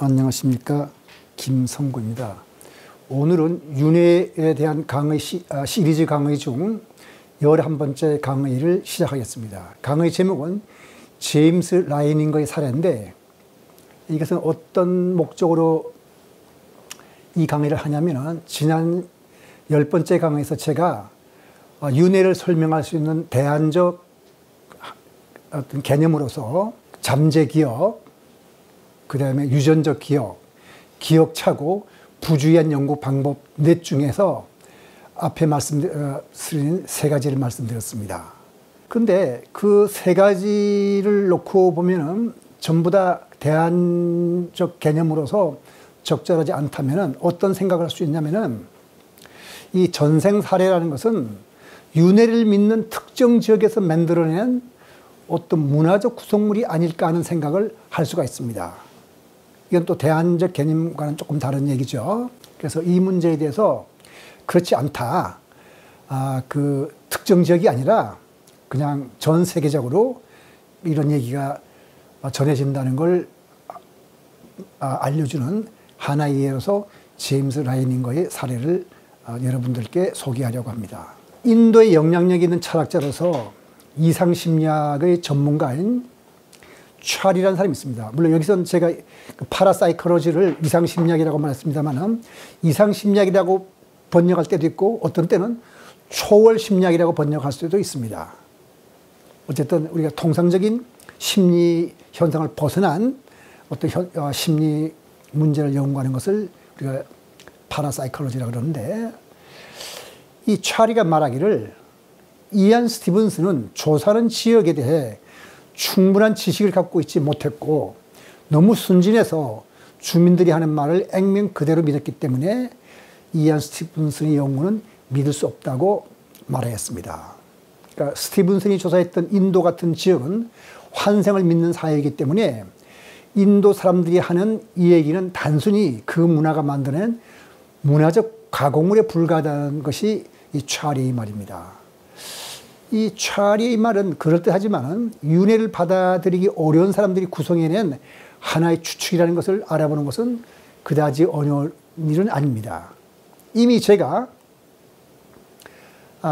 안녕하십니까, 김성구입니다. 오늘은 윤회에 대한 강의 시리즈 강의 중 11번째 강의를 시작하겠습니다. 강의 제목은 제임스 라이닝거의 사례인데, 이것은 어떤 목적으로 이 강의를 하냐면은 지난 10번째 강의에서 제가 윤회를 설명할 수 있는 대안적 어떤 개념으로서 잠재기억, 그 다음에 유전적 기억, 기억착오, 부주의한 연구 방법 넷 중에서 앞에 말씀드린 세 가지를 말씀드렸습니다. 근데 그 세 가지를 놓고 보면은 전부 다 대안적 개념으로서 적절하지 않다면은 어떤 생각을 할 수 있냐면은 이 전생 사례라는 것은 윤회를 믿는 특정 지역에서 만들어낸 어떤 문화적 구성물이 아닐까 하는 생각을 할 수가 있습니다. 이건 또 대안적 개념과는 조금 다른 얘기죠. 그래서 이 문제에 대해서 그렇지 않다. 그 특정 지역이 아니라 그냥 전 세계적으로 이런 얘기가 전해진다는 걸 알려주는 하나의 예로서 제임스 라이닝거의 사례를 여러분들께 소개하려고 합니다. 인도에 영향력 있는 철학자로서 이상심리학의 전문가인 찰이라는 사람이 있습니다. 물론 여기서는 제가 파라사이콜로지를 이상심리학이라고 말했습니다만 이상심리학이라고 번역할 때도 있고 어떤 때는 초월심리학이라고 번역할 수도 있습니다. 어쨌든 우리가 통상적인 심리 현상을 벗어난 어떤 심리 문제를 연구하는 것을 우리가 파라사이콜로지라고 그러는데, 이 찰이가 말하기를 이안 스티븐스는 조사하는 지역에 대해 충분한 지식을 갖고 있지 못했고 너무 순진해서 주민들이 하는 말을 액면 그대로 믿었기 때문에 이안 스티븐슨의 연구는 믿을 수 없다고 말했습니다. 그러니까 스티븐슨이 조사했던 인도 같은 지역은 환생을 믿는 사회이기 때문에 인도 사람들이 하는 이 얘기는 단순히 그 문화가 만드는 문화적 가공물에 불과하다는 것이 이 찰리의 말입니다. 이 찰리의 말은 그럴듯하지만 윤회를 받아들이기 어려운 사람들이 구성해낸 하나의 추측이라는 것을 알아보는 것은 그다지 어려운 일은 아닙니다. 이미 제가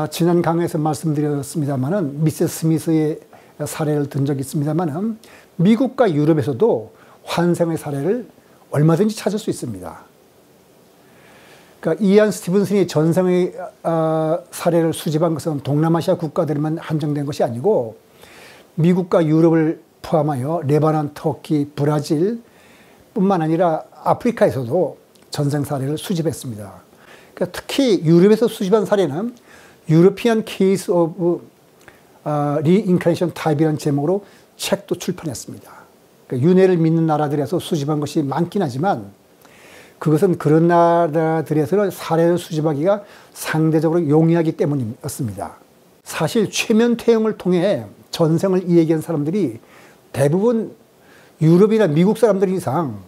지난 강의에서 말씀드렸습니다마는 미세스 스미스의 사례를 든 적이 있습니다마는 미국과 유럽에서도 환생의 사례를 얼마든지 찾을 수 있습니다. 그러니까 이안 스티븐슨이 전생의 사례를 수집한 것은 동남아시아 국가들에만 한정된 것이 아니고 미국과 유럽을 포함하여 레바논, 터키, 브라질 뿐만 아니라 아프리카에서도 전생 사례를 수집했습니다. 그러니까 특히 유럽에서 수집한 사례는 유로피안 케이스 오브 리인카레이션 타입이라는 제목으로 책도 출판했습니다. 그러니까 윤회를 믿는 나라들에서 수집한 것이 많긴 하지만 그것은 그런 나라들에서는 사례를 수집하기가 상대적으로 용이하기 때문이었습니다. 사실 최면 퇴행을 통해 전생을 이야기한 사람들이 대부분 유럽이나 미국 사람들 이상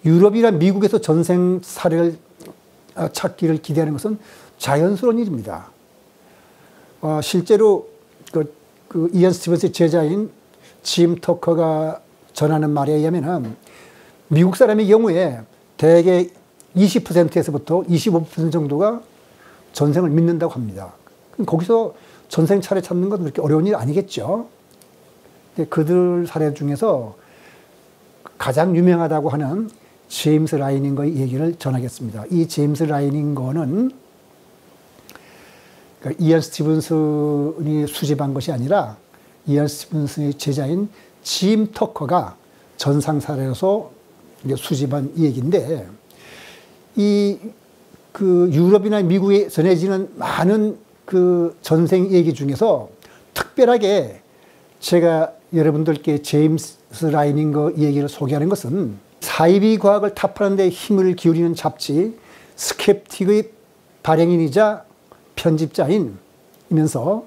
유럽이나 미국에서 전생 사례를 찾기를 기대하는 것은 자연스러운 일입니다. 실제로 그 이안 스티븐스의 제자인 짐 터커가 전하는 말에 의하면 미국 사람의 경우에 대개 20%에서부터 25% 정도가 전생을 믿는다고 합니다. 거기서 전생 차례 찾는 건 그렇게 어려운 일 아니겠죠. 그들 사례 중에서 가장 유명하다고 하는 제임스 라이닝거의 얘기를 전하겠습니다. 이 제임스 라이닝거는 그러니까 이안 스티븐슨이 수집한 것이 아니라 이안 스티븐슨의 제자인 짐 터커가 전상 사례로서 수집한 이 얘기인데, 그 유럽이나 미국에 전해지는 많은 그 전생 얘기 중에서 특별하게 제가 여러분들께 제임스 라이닝거 얘기를 소개하는 것은 사이비 과학을 타파하는 데 힘을 기울이는 잡지 스캡틱의 발행인이자 편집자이면서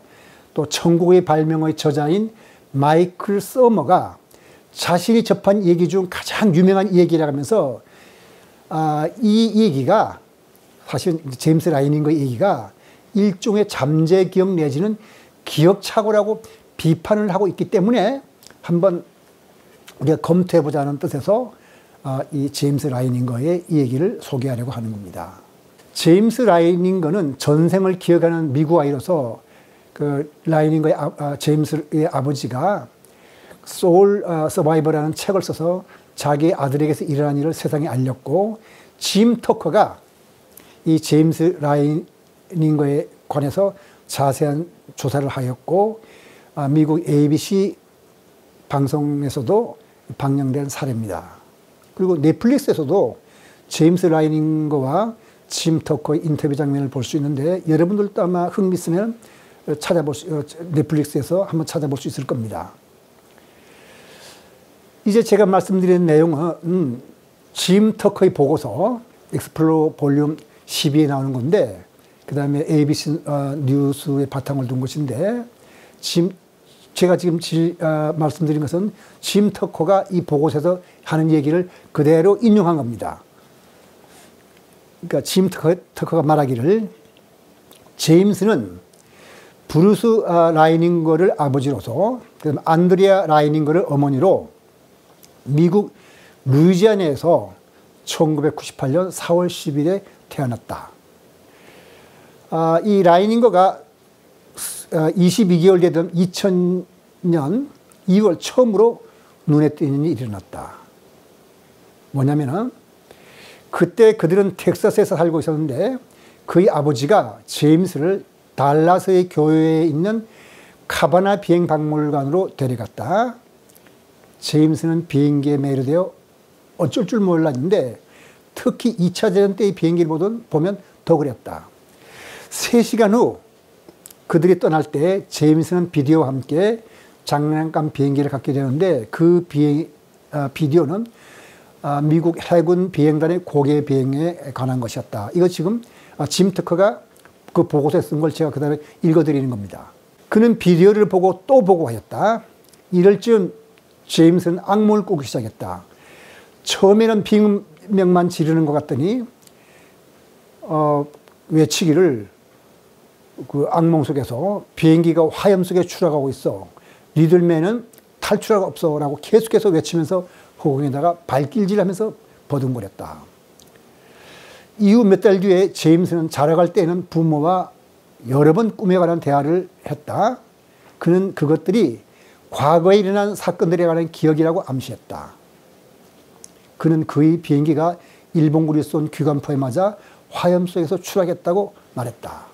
또 천국의 발명의 저자인 마이클 서머가 자신이 접한 얘기 중 가장 유명한 얘기라고 하면서 이 얘기가 사실 제임스 라이닝거의 얘기가 일종의 잠재기억 내지는 기억착오라고 비판을 하고 있기 때문에 한번 우리가 검토해보자는 뜻에서 이 제임스 라이닝거의 이 얘기를 소개하려고 하는 겁니다. 제임스 라이닝거는 전생을 기억하는 미국 아이로서 그 라이닝거의 제임스의 아버지가 소울 서바이버라는 책을 써서 자기 아들에게서 일어난 일을 세상에 알렸고, 짐 터커가 이 제임스 라이닝거에 관해서 자세한 조사를 하였고, 미국 ABC 방송에서도 방영된 사례입니다. 그리고 넷플릭스에서도 제임스 라이닝거와 짐 터커의 인터뷰 장면을 볼 수 있는데, 여러분들도 아마 흥미 있으면 넷플릭스에서 한번 찾아볼 수 있을 겁니다. 이제 제가 말씀드린 내용은 짐 터커의 보고서 엑스플로 볼륨 12에 나오는 건데, 그 다음에 ABC 뉴스에 바탕을 둔 것인데, 제가 지금 말씀드린 것은 짐 터커가 이 보고서에서 하는 얘기를 그대로 인용한 겁니다. 그러니까 짐 터커가 말하기를, 제임스는 브루스 라이닝거를 아버지로서, 그다음에 안드레아 라이닝거를 어머니로 미국 루이지애나에서 1998년 4월 10일에 태어났다. 이 라이닝거가 22개월 되던 2000년 2월 처음으로 눈에 띄는 일이 일어났다. 뭐냐면은, 그때 그들은 텍사스에서 살고 있었는데 그의 아버지가 제임스를 달라스의 교회에 있는 카바나 비행 박물관으로 데려갔다. 제임스는 비행기에 매료되어 어쩔 줄 몰랐는데, 특히 2차 대전 때의 비행기를 보면 더 그랬다. 3시간 후 그들이 떠날 때 제임스는 비디오와 함께 장난감 비행기를 갖게 되는데, 그 비디오는 미국 해군 비행단의 고개 비행에 관한 것이었다. 이거 지금 짐 터커가 그 보고서에 쓴 걸 제가 그대로 읽어드리는 겁니다. 그는 비디오를 보고 또 보고 하였다. 이럴 즈음 제임스는 악몽을 꾸기 시작했다. 처음에는 비명만 지르는 것 같더니 외치기를, 그 악몽 속에서 비행기가 화염 속에 추락하고 있어, 리들맨은 탈출할 수 없어 라고 계속해서 외치면서 허공에다가 발길질하면서 버둥거렸다. 이후 몇 달 뒤에 제임스는 자라갈 때는 부모와 여러 번 꿈에 관한 대화를 했다. 그는 그것들이 과거에 일어난 사건들에 관한 기억이라고 암시했다. 그는 그의 비행기가 일본군이 쏜 기관포에 맞아 화염 속에서 추락했다고 말했다.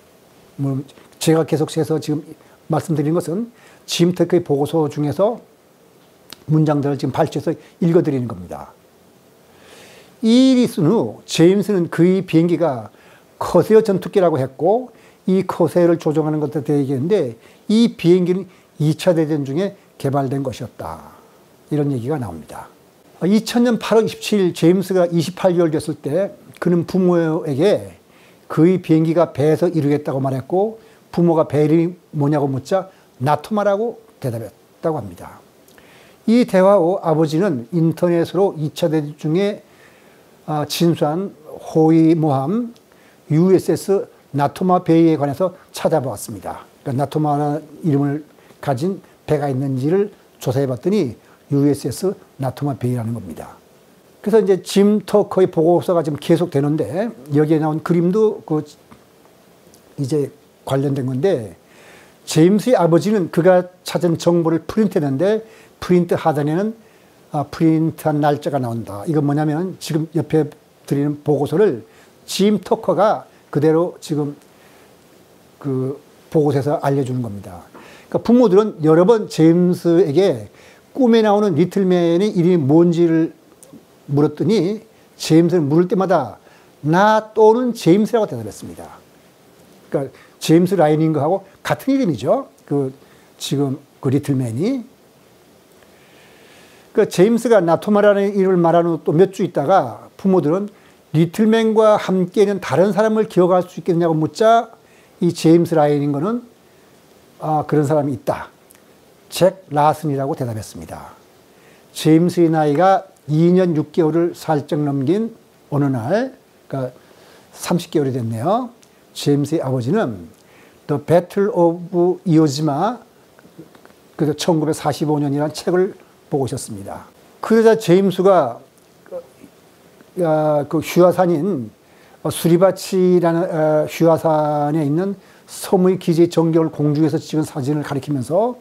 제가 계속해서 지금 말씀드린 것은 짐 터커의 보고서 중에서 문장들을 지금 발췌해서 읽어드리는 겁니다. 이 일이 있은 후 제임스는 그의 비행기가 커세어 전투기라고 했고, 이 커세어를 조종하는 것에 대해 얘기했는데, 이 비행기는 2차 대전 중에 개발된 것이었다. 이런 얘기가 나옵니다. 2000년 8월 27일 제임스가 28개월 됐을 때 그는 부모에게 그의 비행기가 배에서 이루겠다고 말했고, 부모가 배 이름이 뭐냐고 묻자 나토마라고 대답했다고 합니다. 이 대화 후 아버지는 인터넷으로 2차 대전 중에 진수한 호위모함 USS 나토마 베이에 관해서 찾아보았습니다. 그러니까 나토마라는 이름을 가진 배가 있는지를 조사해 봤더니 USS 나토마 베이라는 겁니다. 그래서 이제 짐 터커의 보고서가 지금 계속 되는데, 여기에 나온 그림도 이제 관련된 건데, 제임스의 아버지는 그가 찾은 정보를 프린트했는데, 프린트 하단에는 프린트한 날짜가 나온다. 이건 뭐냐면 지금 옆에 드리는 보고서를 짐 터커가 그대로 지금 그 보고서에서 알려주는 겁니다. 그러니까 부모들은 여러 번 제임스에게 꿈에 나오는 리틀맨의 이름이 뭔지를 물었더니, 제임스는 물을 때마다 나 또는 제임스라고 대답했습니다. 그러니까 제임스 라이닝거하고 같은 이름이죠. 지금 리틀맨이. 제임스가 나토마라는 이름을 말하는 또 몇 주 있다가 부모들은 리틀맨과 함께는 다른 사람을 기억할 수 있겠냐고 묻자, 이 제임스 라이닝거는 그런 사람이 있다. 잭 라슨이라고 대답했습니다. 제임스의 나이가 2년 6개월을 살짝 넘긴 어느 날, 그러니까 30개월이 됐네요. 제임스의 아버지는 The Battle of Iwo Jima, 그래서 1945년이라는 책을 보고 오셨습니다. 그러자 제임스가 그 휴화산인 수리바치라는 휴화산에 있는 섬의 기지 전경을 공중에서 찍은 사진을 가리키면서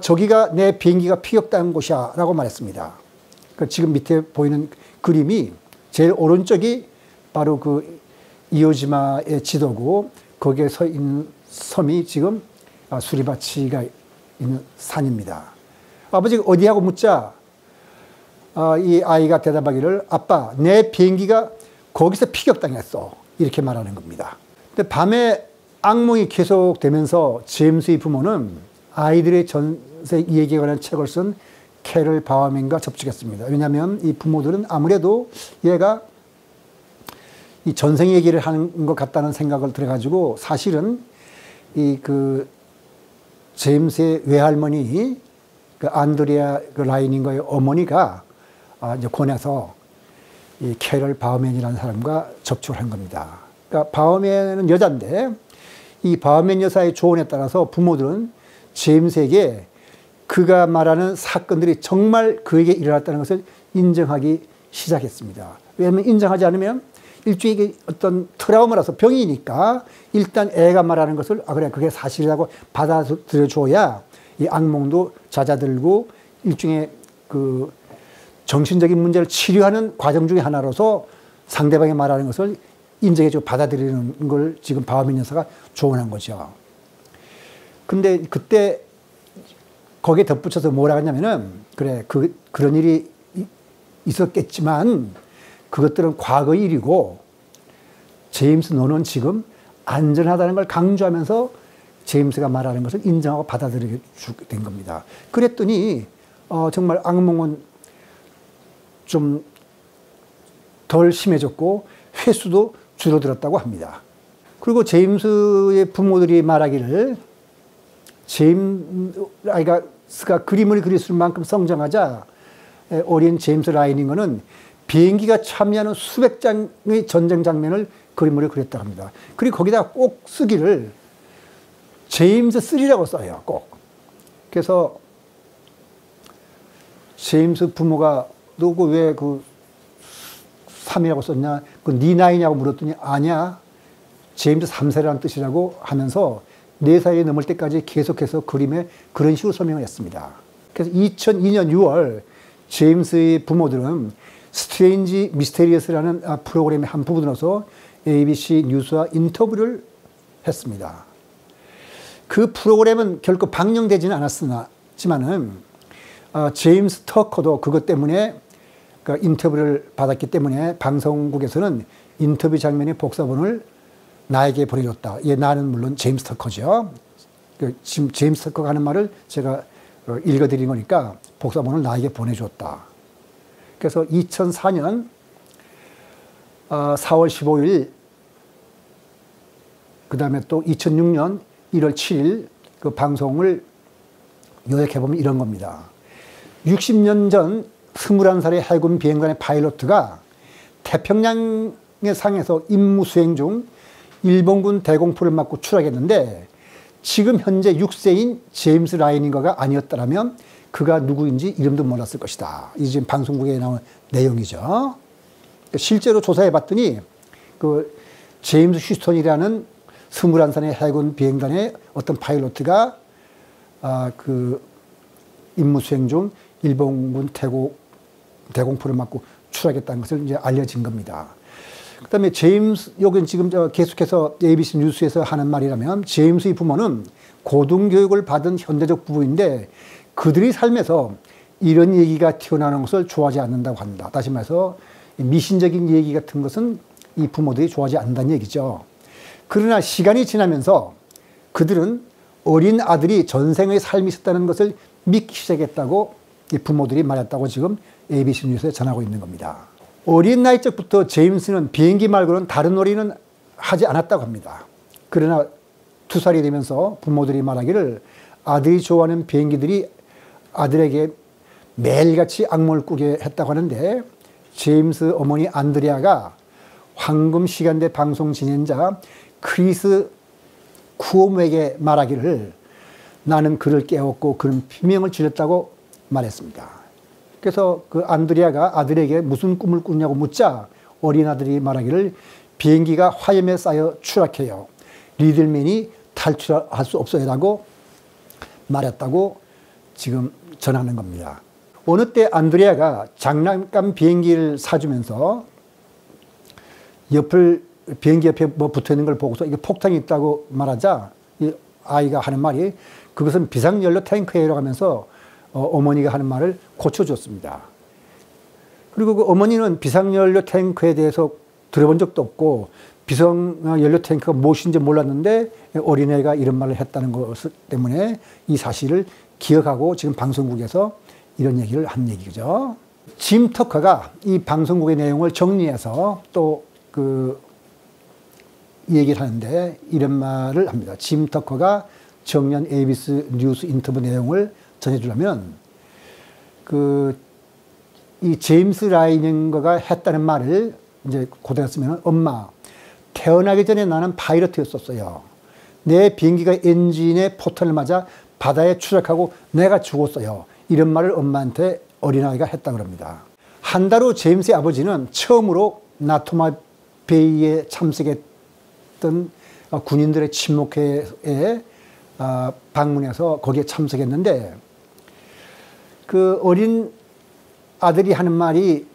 저기가 내 비행기가 피격당한 곳이야 라고 말했습니다. 그 지금 밑에 보이는 그림이 제일 오른쪽이 바로 그 이오지마의 지도고 거기에 서 있는 섬이 지금 수리바치가 있는 산입니다. 아버지가 어디하고 묻자 이 아이가 대답하기를 아빠 내 비행기가 거기서 피격당했어 이렇게 말하는 겁니다. 근데 밤에 악몽이 계속되면서 제임스의 부모는 아이들의 전세 이야기에 관한 책을 쓴 캐럴 바우맨과 접촉했습니다. 왜냐하면 이 부모들은 아무래도 얘가 이 전생 얘기를 하는 것 같다는 생각을 들어가지고 사실은 이 그 제임스의 외할머니 그 안드레아 그 라이닝거의 어머니가 이제 권해서 이 캐럴 바우맨이라는 사람과 접촉을 한 겁니다. 그러니까 바우맨은 여자인데 이 바우맨 여사의 조언에 따라서 부모들은 제임스에게 그가 말하는 사건들이 정말 그에게 일어났다는 것을 인정하기 시작했습니다. 왜냐하면 인정하지 않으면 일종의 어떤 트라우마라서 병이니까 일단 애가 말하는 것을 그래 그게 사실이라고 받아들여줘야 이 악몽도 잦아들고 일종의 그 정신적인 문제를 치료하는 과정 중에 하나로서 상대방이 말하는 것을 인정해주고 받아들이는 걸 지금 바우맨 여사가 조언한 거죠. 근데 그때 거기에 덧붙여서 뭐라 하냐면은 그래 그런 일이 있었겠지만 그것들은 과거 일이고 제임스 너는 지금 안전하다는 걸 강조하면서 제임스가 말하는 것을 인정하고 받아들이게 된 겁니다. 그랬더니 정말 악몽은 좀 덜 심해졌고 횟수도 줄어들었다고 합니다. 그리고 제임스의 부모들이 말하기를 아이가 그림을 그렸을 만큼 성장하자 어린 제임스 라이닝거는 비행기가 참여하는 수백 장의 전쟁 장면을 그림으로 그렸다고 합니다. 그리고 거기다 꼭 쓰기를 제임스 3라고 써요. 꼭. 그래서 제임스 부모가 너 왜 그 3이라고 썼냐? 그 네 나이냐고 물었더니 아니야. 제임스 3세라는 뜻이라고 하면서 4살이 넘을 때까지 계속해서 그림에 그런 식으로 설명을 했습니다. 그래서 2002년 6월 제임스의 부모들은 스트레인지 미스테리어스라는 프로그램의 한 부분으로서 ABC 뉴스와 인터뷰를 했습니다. 그 프로그램은 결코 방영되지는 않았지만은 제임스 터커도 그것 때문에 그 인터뷰를 받았기 때문에 방송국에서는 인터뷰 장면의 복사본을 나에게 보내줬다. 나는 물론 제임스 터커죠. 지금 제임스 터커가 하는 말을 제가 읽어드린 거니까 복사본을 나에게 보내줬다. 그래서 2004년 4월 15일 그 다음에 또 2006년 1월 7일 그 방송을 요약해보면 이런 겁니다. 60년 전 21살의 해군 비행단의 파일로트가 태평양의 상에서 임무 수행 중 일본군 대공포를 맞고 추락했는데 지금 현재 6세인 제임스 라이닝거가 아니었다면 그가 누구인지 이름도 몰랐을 것이다. 이 지금 방송국에 나온 내용이죠. 실제로 조사해 봤더니 그 제임스 휴스턴이라는 21살의 해군 비행단의 어떤 파일로트가 그 임무 수행 중 일본군 대공포를 맞고 추락했다는 것을 이제 알려진 겁니다. 그 다음에 제임스, 여기 지금 계속해서 ABC 뉴스에서 하는 말이라면 제임스의 부모는 고등교육을 받은 현대적 부부인데 그들의 삶에서 이런 얘기가 튀어나오는 것을 좋아하지 않는다고 한다. 다시 말해서 미신적인 얘기 같은 것은 이 부모들이 좋아하지 않는다는 얘기죠. 그러나 시간이 지나면서 그들은 어린 아들이 전생의 삶이 있었다는 것을 믿기 시작했다고 이 부모들이 말했다고 지금 ABC 뉴스에 전하고 있는 겁니다. 어린 나이 때부터 제임스는 비행기 말고는 다른 놀이는 하지 않았다고 합니다. 그러나 2살이 되면서 부모들이 말하기를 아들이 좋아하는 비행기들이 아들에게 매일같이 악몽을 꾸게 했다고 하는데 제임스 어머니 안드레아가 황금 시간대 방송 진행자 크리스 쿠오모에게 말하기를 나는 그를 깨웠고 그는 비명을 지렸다고 말했습니다. 그래서 그 안드레아가 아들에게 무슨 꿈을 꾸냐고 묻자 어린 아들이 말하기를 비행기가 화염에 쌓여 추락해요. 리들맨이 탈출할 수 없어요라고 말했다고 지금 전하는 겁니다. 어느 때 안드레아가 장난감 비행기를 사주면서 비행기 옆에 뭐 붙어 있는 걸 보고서 이게 폭탄이 있다고 말하자 이 아이가 하는 말이 그것은 비상연료 탱크예요 하면서 어머니가 하는 말을 고쳐줬습니다. 그리고 그 어머니는 비상연료 탱크에 대해서 들어본 적도 없고 비상연료 탱크가 무엇인지 몰랐는데 어린애가 이런 말을 했다는 것 때문에 이 사실을 기억하고 지금 방송국에서 이런 얘기를 한 얘기죠. 짐 터커가 이 방송국의 내용을 정리해서 또 얘기를 하는데 이런 말을 합니다. 짐 터커가 정년 ABC 뉴스 인터뷰 내용을 전해주려면 이 제임스 라이닝거가 했다는 말을 이제 그대로 쓰면 엄마, 태어나기 전에 나는 파이러트였었어요. 내 비행기가 엔진에 포탄을 맞아 바다에 추락하고 내가 죽었어요. 이런 말을 엄마한테 어린아이가 했다고 합니다. 한 달 후 제임스의 아버지는 처음으로 나토마 베이에 참석했던 군인들의 침묵회에 방문해서 거기에 참석했는데 그 어린 아들이 하는 말이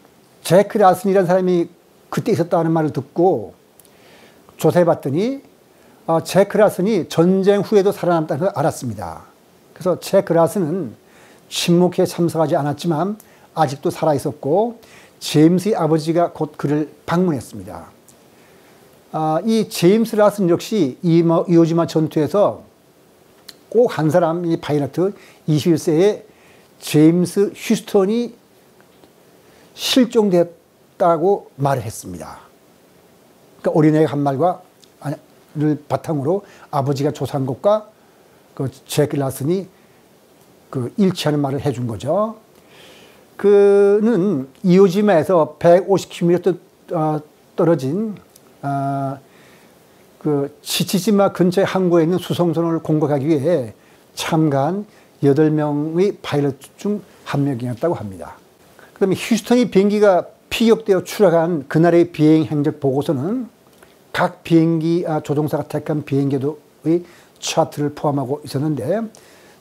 제크 라슨이라는 사람이 그때 있었다는 말을 듣고 조사해 봤더니 제크 라슨이 전쟁 후에도 살아남았다는 걸 알았습니다. 그래서 제크 라슨은 침묵회에 참석하지 않았지만 아직도 살아있었고 제임스의 아버지가 곧 그를 방문했습니다. 이 제임스 라슨 역시 이오지마 전투에서 꼭 한 사람, 이 파이러트 21세의 제임스 휴스턴이 실종됐다고 말을 했습니다. 그러니까 어린애가 한 말을 바탕으로 아버지가 조사한 것과 제크 라슨이 일치하는 말을 해준 거죠. 그는 이오지마에서 150km 떨어진 치치지마 근처의 항구에 있는 수송선을 공격하기 위해 참가한 8명의 파일럿 중 한 명이었다고 합니다. 그 다음에 휴스턴이 비행기가 피격되어 추락한 그날의 비행 행적 보고서는 각 비행기 조종사가 택한 비행궤도의 차트를 포함하고 있었는데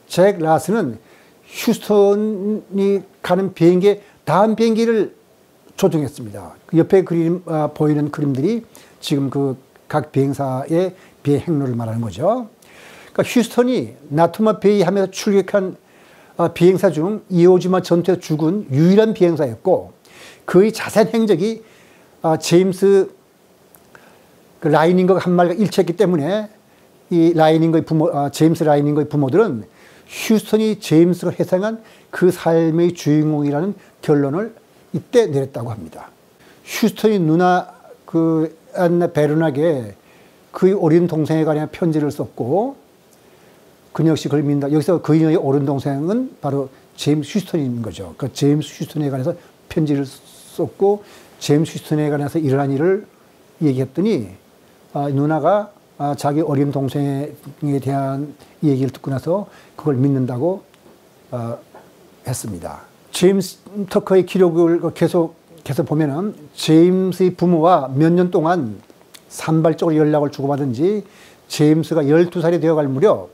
잭 라슨은 휴스턴이 가는 비행기의 다음 비행기를 조종했습니다. 옆에 보이는 그림들이 지금 각 비행사의 비행 행로를 말하는 거죠. 그러니까 휴스턴이 나토마 베이 하면서 출격한 비행사 중 이오지마 전투에서 죽은 유일한 비행사였고 그의 자세한 행적이 제임스 라이닝거가 한 말과 일치했기 때문에 이 제임스 라이닝거의 부모들은 휴스턴이 제임스가 회상한 그 삶의 주인공이라는 결론을 이때 내렸다고 합니다. 휴스턴이 누나 안나 베르나게 그의 어린 동생에 관한 편지를 썼고 그녀 역시 그걸 믿는다. 여기서 그녀의 어린 동생은 바로 제임스 휴스턴인 거죠. 그 제임스 휴스턴에 관해서 편지를 썼고 제임스 휴스턴에 관해서 일어난 일을 얘기했더니 누나가 자기 어린 동생에 대한 얘기를 듣고 나서 그걸 믿는다고 했습니다. 제임스 터커의 기록을 계속 보면은 제임스의 부모와 몇 년 동안 산발적으로 연락을 주고받은 지 제임스가 12살이 되어갈 무렵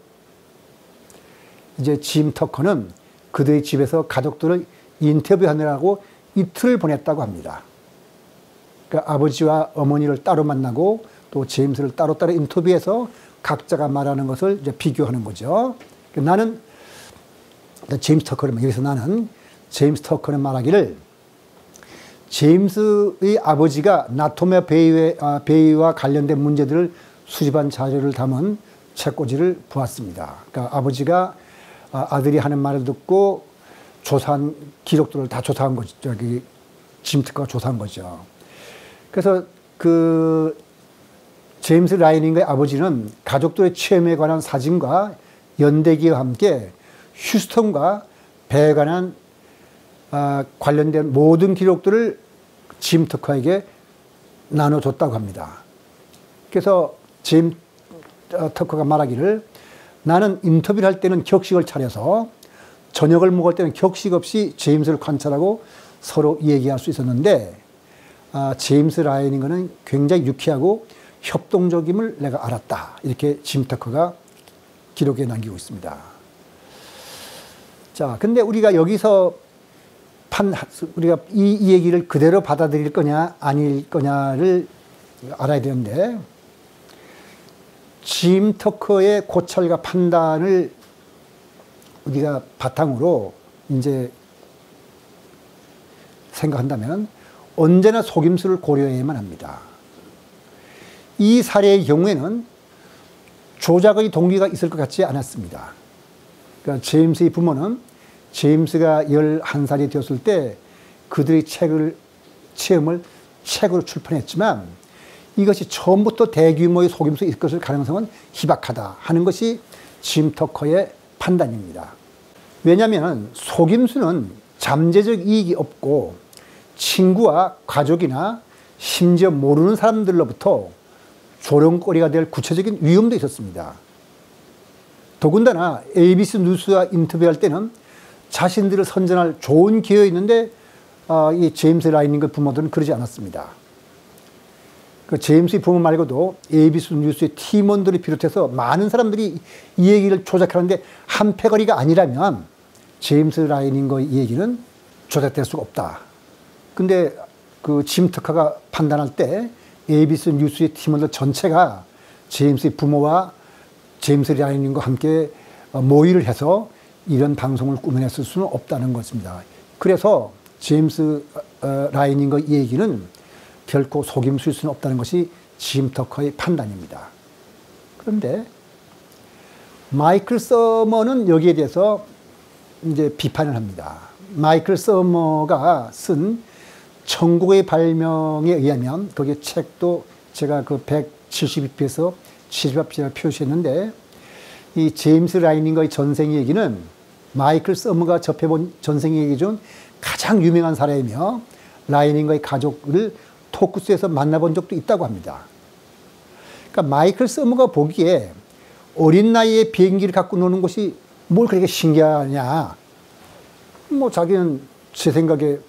이제 짐 터커는 그들의 집에서 가족들을 인터뷰하느라고 이틀을 보냈다고 합니다. 그러니까 아버지와 어머니를 따로 만나고 또 제임스를 따로따로 인터뷰해서 각자가 말하는 것을 이제 비교하는 거죠. 나는 제임스 터커를 여기서 나는 제임스 터커는 말하기를 제임스의 아버지가 나토마 베이와 관련된 문제들을 수집한 자료를 담은 책꽂이를 보았습니다. 그러니까 아버지가 아들이 하는 말을 듣고 조사한 기록들을 다 조사한 거죠. 짐 터커가 조사한 거죠. 그래서 제임스 라이닝의 아버지는 가족들의 체험에 관한 사진과 연대기와 함께 휴스턴과 배에 관한 관련된 모든 기록들을 짐 터커에게 나눠줬다고 합니다. 그래서 짐 터커가 말하기를 나는 인터뷰를 할 때는 격식을 차려서 저녁을 먹을 때는 격식 없이 제임스를 관찰하고 서로 얘기할 수 있었는데 제임스 라이닝거는 굉장히 유쾌하고 협동적임을 내가 알았다. 이렇게 짐 터커가 기록에 남기고 있습니다. 자, 근데 우리가 여기서 우리가 이 얘기를 그대로 받아들일 거냐, 아닐 거냐를 알아야 되는데, 짐 터커의 고찰과 판단을 우리가 바탕으로 이제 생각한다면 언제나 속임수를 고려해야만 합니다. 이 사례의 경우에는 조작의 동기가 있을 것 같지 않았습니다. 그러니까 제임스의 부모는 제임스가 11살이 되었을 때 그들의 체험을 책으로 출판했지만 이것이 처음부터 대규모의 속임수가 있을 것을 가능성은 희박하다 하는 것이 짐 터커의 판단입니다. 왜냐하면 속임수는 잠재적 이익이 없고 친구와 가족이나 심지어 모르는 사람들로부터 조롱거리가 될 구체적인 위험도 있었습니다. 더군다나 ABC 뉴스와 인터뷰할 때는 자신들을 선전할 좋은 기회였는데 이 제임스 라이닝거 부모들은 그러지 않았습니다. 그 제임스의 부모 말고도 ABC 뉴스의 팀원들을 비롯해서 많은 사람들이 이 얘기를 조작하는데 한 패거리가 아니라면 제임스 라이닝거의 이 얘기는 조작될 수가 없다. 근데 그 짐 터커가 판단할 때 ABC 뉴스의 팀원들 전체가 제임스의 부모와 제임스 라이닝과 함께 모의를 해서 이런 방송을 꾸며냈을 수는 없다는 것입니다. 그래서 제임스 라이닝거 이 얘기는 결코 속임수일 수는 없다는 것이 짐 터커의 판단입니다. 그런데 마이클 서머는 여기에 대해서 이제 비판을 합니다. 마이클 서머가 쓴 천국의 발명에 의하면 거기에 책도 제가 그 172페에서 70앞지를 표시했는데 이 제임스 라이닝거의 전생 얘기는 마이클 서머가 접해본 전생 얘기 중 가장 유명한 사례이며 라이닝거의 가족을 토크스에서 만나본 적도 있다고 합니다. 그러니까 마이클 서머가 보기에 어린 나이에 비행기를 갖고 노는 것이 뭘 그렇게 신기하냐. 뭐 자기는 제 생각에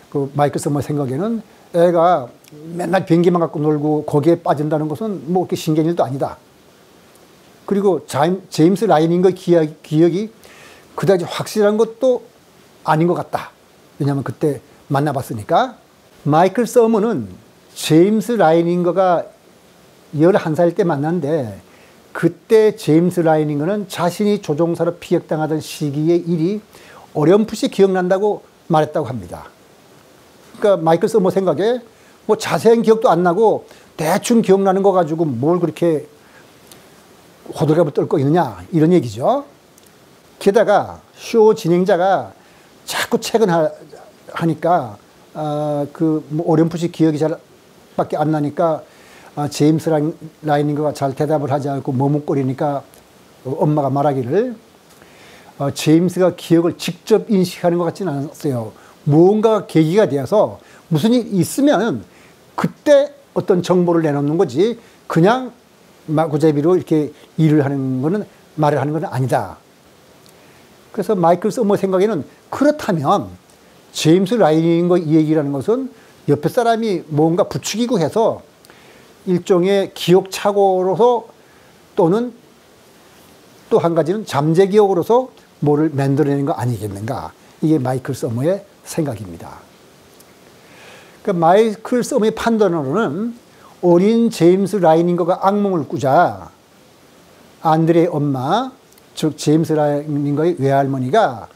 그 마이클 서머 생각에는 애가 맨날 비행기만 갖고 놀고 거기에 빠진다는 것은 뭐 그렇게 신기한 일도 아니다. 그리고 제임스 라이닝거 기억이 그다지 확실한 것도 아닌 것 같다. 왜냐하면 그때 만나봤으니까. 마이클 서머는 제임스 라이닝거가 11살 때 만났는데 그때 제임스 라이닝거는 자신이 조종사로 피격당하던 시기의 일이 어렴풋이 기억난다고 말했다고 합니다. 그러니까 마이클 서머 생각에 뭐 자세한 기억도 안 나고 대충 기억나는 거 가지고 뭘 그렇게 호들갑을 떨고 있느냐 이런 얘기죠. 게다가 쇼 진행자가 자꾸 하니까 뭐 어렴풋이 기억이 잘 밖에 안 나니까 제임스 라이닝거가 잘 대답을 하지 않고 머뭇거리니까 엄마가 말하기를 제임스가 기억을 직접 인식하는 것 같지는 않았어요. 무언가 계기가 되어서 무슨 일이 있으면 그때 어떤 정보를 내놓는 거지 그냥 마구잡이로 이렇게 말을 하는 건 아니다. 그래서 마이클 서머 생각에는 그렇다면 제임스 라이닝거 이 얘기라는 것은 옆에 사람이 뭔가 부추기고 해서 일종의 기억 착오로서 또는 또 한 가지는 잠재 기억으로서 뭐를 만들어내는 거 아니겠는가. 이게 마이클 서머의 생각입니다. 그러니까 마이클 서머의 판단으로는 어린 제임스 라이닝거가 악몽을 꾸자 안드레의 엄마, 즉 제임스 라이닝거의 외할머니가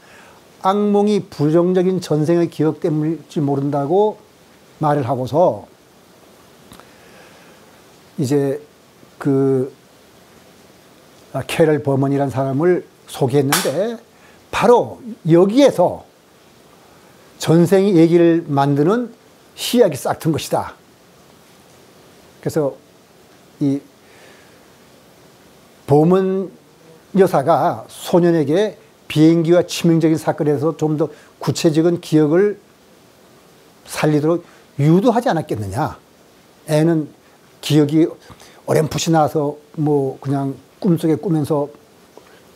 악몽이 부정적인 전생의 기억 때문일지 모른다고 말을 하고서 이제 그 캐럴 버먼이라는 사람을 소개했는데 바로 여기에서 전생의 얘기를 만드는 시약이 싹튼 것이다. 그래서 이 버먼 여사가 소년에게 비행기와 치명적인 사건에서 좀 더 구체적인 기억을 살리도록 유도하지 않았겠느냐. 애는 기억이 어렴풋이 나서 뭐 그냥 꿈속에 꾸면서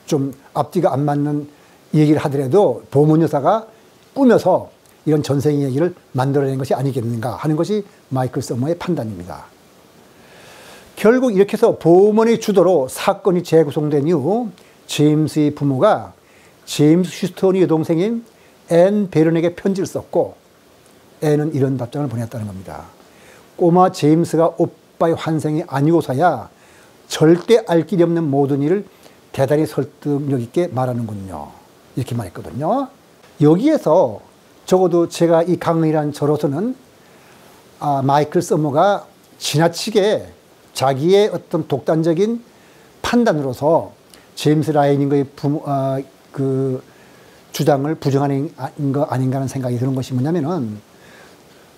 좀 앞뒤가 안 맞는 얘기를 하더라도 보문 여사가 꾸며서 이런 전생 이야기를 만들어낸 것이 아니겠는가 하는 것이 마이클 서머의 판단입니다. 결국 이렇게 해서 보먼의 주도로 사건이 재구성된 이후 제임스의 부모가 제임스 휴스턴의 여동생인 앤 베런에게 편지를 썼고 앤은 이런 답장을 보냈다는 겁니다. 꼬마 제임스가 오빠의 환생이 아니고서야 절대 알 길이 없는 모든 일을 대단히 설득력 있게 말하는군요. 이렇게 말했거든요. 여기에서 적어도 제가 이 강의란 저로서는 마이클 서머가 지나치게 자기의 어떤 독단적인 판단으로서 제임스 라이닝의 그 주장을 부정하는 거 아닌가 하는 생각이 드는 것이 뭐냐면은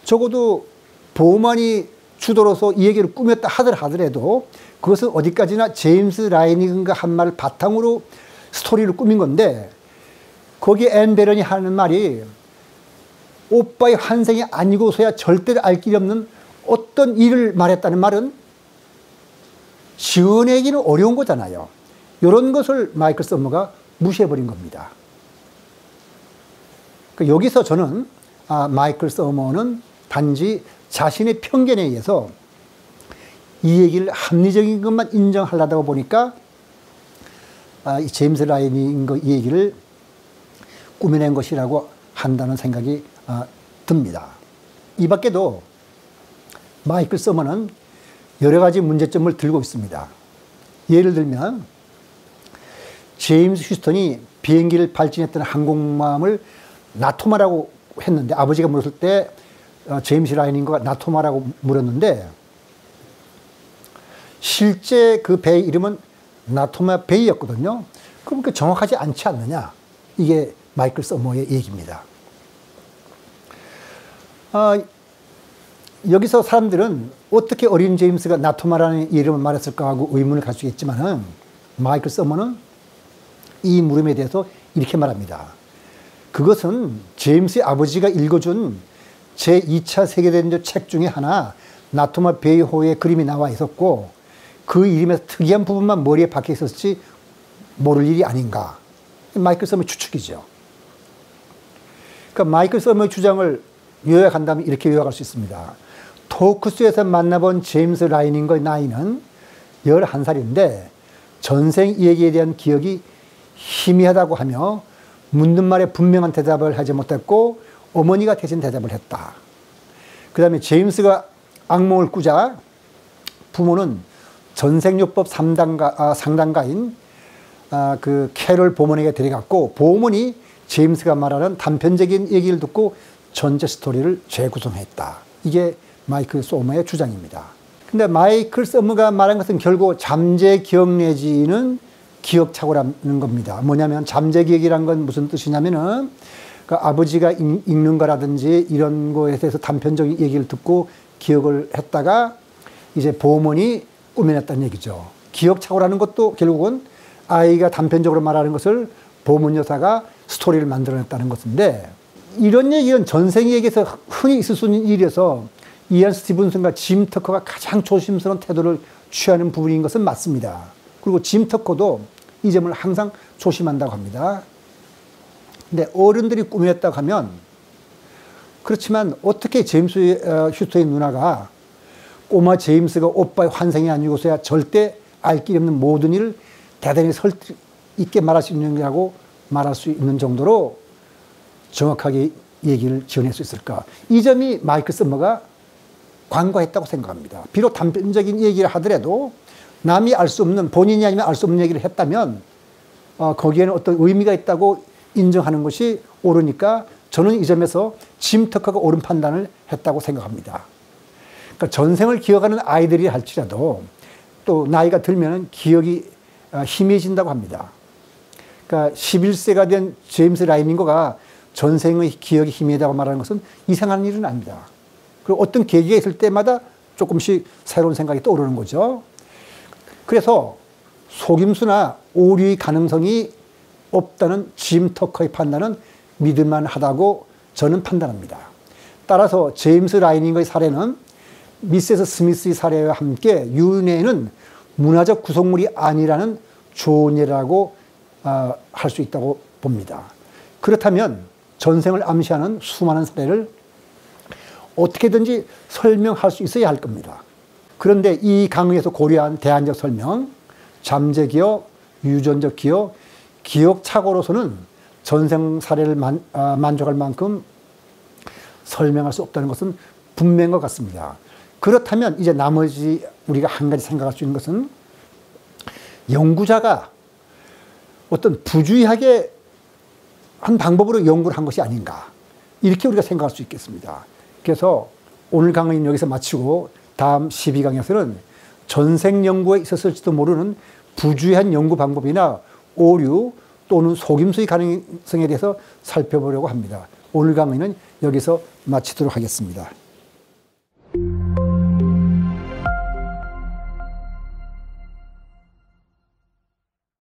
적어도 보먼이 주도로서 이 얘기를 꾸몄다 하더라도 그것은 어디까지나 제임스 라이닝과 한 말을 바탕으로 스토리를 꾸민 건데 거기에 앤 베런이 하는 말이 오빠의 환생이 아니고서야 절대 알 길이 없는 어떤 일을 말했다는 말은 지어내기는 어려운 거잖아요. 이런 것을 마이클 서머가 무시해버린 겁니다. 여기서 저는 마이클 서머는 단지 자신의 편견에 의해서 이 얘기를 합리적인 것만 인정하려다 보니까 이 제임스 라이닝 이 얘기를 꾸며낸 것이라고 한다는 생각이 듭니다. 이 밖에도 마이클 서머는 여러 가지 문제점을 들고 있습니다. 예를 들면 제임스 휴스턴이 비행기를 발진했던 항공모함을 나토마라고 했는데 아버지가 물었을 때 제임스 라이닝과 나토마라고 물었는데 실제 그 배의 이름은 나토마 베이였거든요. 그럼 그 정확하지 않지 않느냐? 이게 마이클 서머의 얘기입니다. 여기서 사람들은 어떻게 어린 제임스가 나토마라는 이름을 말했을까 하고 의문을 가지겠지만은 마이클 서머는 이 물음에 대해서 이렇게 말합니다. 그것은 제임스의 아버지가 읽어준 제2차 세계대전 책 중에 하나 나토마 베이호의 그림이 나와 있었고 그 이름에서 특이한 부분만 머리에 박혀 있었지 모를 일이 아닌가. 마이클 서머의 추측이죠. 그러니까 마이클 서머의 주장을 요약한다면 이렇게 요약할 수 있습니다. 토크스에서 만나본 제임스 라이닝의 나이는 11살인데 전생 얘기에 대한 기억이 희미하다고 하며 묻는 말에 분명한 대답을 하지 못했고 어머니가 대신 대답을 했다. 그 다음에 제임스가 악몽을 꾸자 부모는 전생요법 상담가인 그 캐롤 보먼에게 데려갔고 보먼이 제임스가 말하는 단편적인 얘기를 듣고 전체 스토리를 재구성했다. 이게 마이클 서머의 주장입니다. 근데 마이클 서머가 말한 것은 결국 잠재 기억 내지는 기억착오라는 겁니다. 뭐냐면 잠재 기억이란 건 무슨 뜻이냐면은 그 아버지가 읽는 거라든지 이런 거에 대해서 단편적인 얘기를 듣고 기억을 했다가 이제 보먼이 꾸며냈다는 얘기죠. 기억착오라는 것도 결국은 아이가 단편적으로 말하는 것을 보먼 여사가 스토리를 만들어냈다는 것인데 이런 얘기는 전생 얘기에서 흔히 있을 수 있는 일이어서 이안 스티븐슨과 짐 터커가 가장 조심스러운 태도를 취하는 부분인 것은 맞습니다. 그리고 짐 터커도 이 점을 항상 조심한다고 합니다. 근데 어른들이 꾸몄다고 하면 그렇지만 어떻게 제임스 휴스턴의 누나가 꼬마 제임스가 오빠의 환생이 아니고서야 절대 알 길이 없는 모든 일을 대단히 설득 있게 말할 수 있느냐고 말할 수 있는 정도로 정확하게 얘기를 지어낼 수 있을까? 이 점이 마이클 서머가 관과했다고 생각합니다. 비록 단편적인 얘기를 하더라도 남이 알 수 없는 본인이 아니면 알 수 없는 얘기를 했다면 거기에는 어떤 의미가 있다고 인정하는 것이 옳으니까 저는 이 점에서 짐 터커가 옳은 판단을 했다고 생각합니다. 그러니까 전생을 기억하는 아이들이 할지라도 또 나이가 들면 기억이 희미해진다고 합니다. 그러니까 11세가 된 제임스 라이닝거가 전생의 기억이 희미하다고 말하는 것은 이상한 일은 아닙니다. 그리고 어떤 계기가 있을 때마다 조금씩 새로운 생각이 떠오르는 거죠. 그래서 속임수나 오류의 가능성이 없다는 짐 터커의 판단은 믿을만하다고 저는 판단합니다. 따라서 제임스 라이닝의 사례는 미세스 스미스의 사례와 함께 윤회는 문화적 구성물이 아니라는 좋은 예라고 할 수 있다고 봅니다. 그렇다면 전생을 암시하는 수많은 사례를 어떻게든지 설명할 수 있어야 할 겁니다. 그런데 이 강의에서 고려한 대안적 설명, 잠재기억, 유전적 기억, 기억착오로서는 전생 사례를 만족할 만큼 설명할 수 없다는 것은 분명한 것 같습니다. 그렇다면 이제 나머지 우리가 한 가지 생각할 수 있는 것은 연구자가 어떤 부주의하게 한 방법으로 연구를 한 것이 아닌가, 이렇게 우리가 생각할 수 있겠습니다. 그래서 오늘 강의는 여기서 마치고 다음 12강에서는 전생 연구에 있었을지도 모르는 부주의한 연구 방법이나 오류 또는 속임수의 가능성에 대해서 살펴보려고 합니다. 오늘 강의는 여기서 마치도록 하겠습니다.